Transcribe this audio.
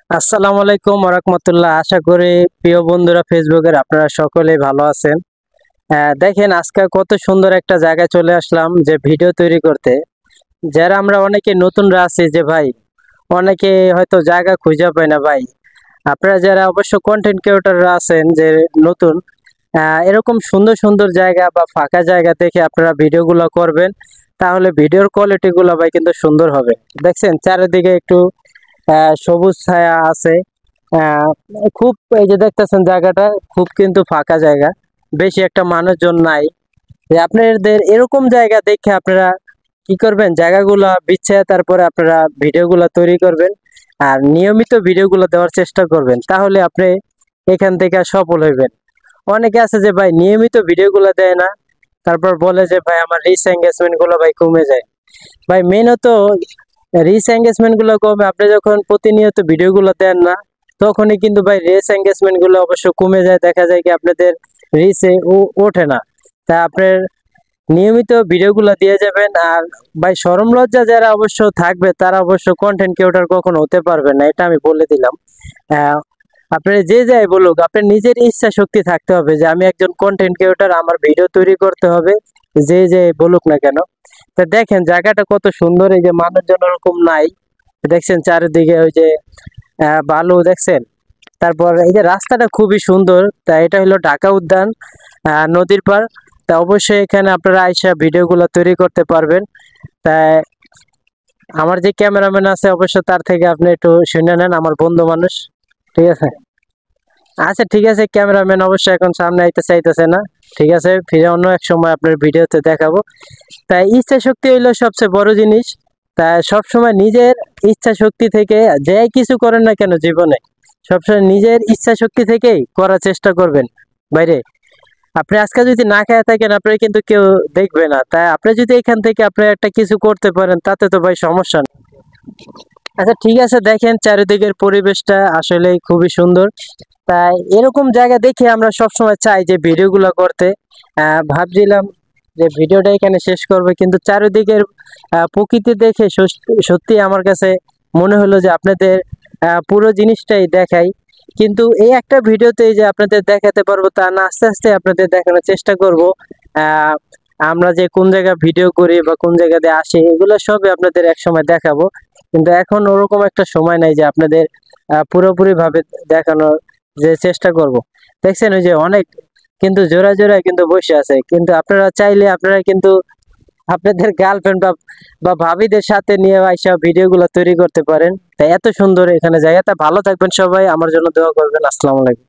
আসসালামু আলাইকুম ওয়া রাহমাতুল্লাহ। আশা করি প্রিয় বন্ধুরা ফেসবুকের আপনারা সকলেই ভালো আছেন। দেখেন আজকে কত সুন্দর একটা জায়গায় চলে আসলাম যে ভিডিও তৈরি করতে। যারা আমরা অনেকে নতুনরা আছি যে ভাই, অনেকে হয়তো জায়গা খুঁজে পায় না ভাই। আপনারা যারা অবশ্য কন্টেন্ট ক্রিয়েটররা আছেন যে নতুন, এরকম সুন্দর সুন্দর জায়গা বা ফাঁকা জায়গা দেখে আপনারা ভিডিওগুলো করবেন, তাহলে ভিডিওর কোয়ালিটিগুলো ভাই কিন্তু সুন্দর হবে। দেখছেন চারিদিকে একটু সবুজ ছায়া আছে। আহ, খুব এই যে দেখতেছেন জায়গাটা খুব কিন্তু ফাঁকা জায়গা, বেশি একটা মানুষজন নাই। যে আপনাদের এরকম জায়গা দেখে আপনারা কি করবেন, জায়গাগুলো বিছিয়ে তারপরে আপনারা ভিডিওগুলো তৈরি করবেন আর নিয়মিত ভিডিওগুলো দেওয়ার চেষ্টা করবেন, তাহলে আপনি এখান থেকে সফল হইবেন। অনেকে আছে যে ভাই নিয়মিত ভিডিওগুলো দেয় না, তারপর বলে যে ভাই আমার রিচ এঙ্গেজমেন্ট গুলো ভাই কমে যায়। ভাই মেন তো রিচ এঙ্গেজমেন্ট গুলো কমে, আপনি যখন প্রতিনিয়ত ভিডিও গুলো দেন না, তখনই কিন্তু ভাই রিচ এঙ্গেজমেন্ট গুলো অবশ্য কমে যায়। দেখা যায় কি আপনাদের রিচে ওঠে না। তা আপনার নিয়মিত ভিডিও গুলো দিয়ে যাবেন। আর ভাই শরম লজ্জা যারা অবশ্য থাকবে তারা অবশ্য কন্টেন্ট ক্রিয়েটর কখনো হতে পারবে না, এটা আমি বলে দিলাম। আহ, আপনি যে যাই বলুক, আপনার নিজের ইচ্ছা শক্তি থাকতে হবে যে আমি একজন কন্টেন্ট ক্রিয়েটর, আমার ভিডিও তৈরি করতে হবে, যে যে বলুক না কেন। তা দেখেন জায়গাটা কত সুন্দর, এই যে মানুষজন ওরকম নাই, দেখছেন চারিদিকে ওই যে বালু দেখছেন। তারপর এই যে রাস্তাটা খুবই সুন্দর। তা এটা হলো ঢাকা উদ্যান, নদীর পার। তা অবশ্যই এখানে আপনারা আইসা ভিডিওগুলো তৈরি করতে পারবেন। তাই আমার যে ক্যামেরাম্যান আছে অবশ্য তার থেকে আপনি একটু শুনে নেন, আমার বন্ধু মানুষ। ঠিক আছে, আচ্ছা ঠিক আছে, ক্যামেরাম্যান অবশ্যই এখন সামনে আইতে চাইতেছে না। ঠিক আছে, ফিরে অন্য এক সময় আপনার ভিডিওতে দেখাবো। তাই ইচ্ছা শক্তি হইলো সবচেয়ে বড় জিনিস। তাই সবসময় নিজের ইচ্ছা শক্তি থেকে যে কিছু করেন না কেন জীবনে, সবসময় নিজের ইচ্ছা শক্তি থেকেই করার চেষ্টা করবেন। বাইরে আপনি আজকে যদি না খেয়ে থাকেন, আপনার কিন্তু কেউ দেখবে না। তাই আপনি যদি এখান থেকে আপনি একটা কিছু করতে পারেন, তাতে তো ভাই সমস্যা নেই। আচ্ছা ঠিক আছে, দেখেন চারিদিকের পরিবেশটা আসলে খুবই সুন্দর। তাই এরকম জায়গা দেখে আমরা সবসময় চাই যে ভিডিওগুলো করতে। ভাবছিলাম যে ভিডিওটা এখানে শেষ করবে, কিন্তু চারিদিকের প্রকৃতি দেখে সত্যি আমার কাছে মনে হলো যে আপনাদের পুরো জিনিসটাই দেখাই। কিন্তু এই একটা ভিডিওতে যে আপনাদের দেখাতে পারবো তা না, আস্তে আস্তে আপনাদের দেখানোর চেষ্টা করব। আহ আমরা যে কোন জায়গায় ভিডিও করি বা কোন জায়গাতে আসি, এগুলো সবই আপনাদের এক সময় দেখাবো। কিন্তু এখন ওরকম একটা সময় নাই যে আপনাদের পুরোপুরি ভাবে দেখানোর যে চেষ্টা করব। দেখছেন ওই যে অনেক কিন্তু জোড়া জোড়ায় কিন্তু বসে আছে, কিন্তু আপনারা চাইলে আপনারা কিন্তু আপনাদের গার্লফ্রেন্ড বা ভাবিদের সাথে নিয়ে আইসা ভিডিও গুলো তৈরি করতে পারেন। তাই এত সুন্দর এখানে জায়গাটা। ভালো থাকবেন সবাই, আমার জন্য দোয়া করবেন। আসসালামু আলাইকুম।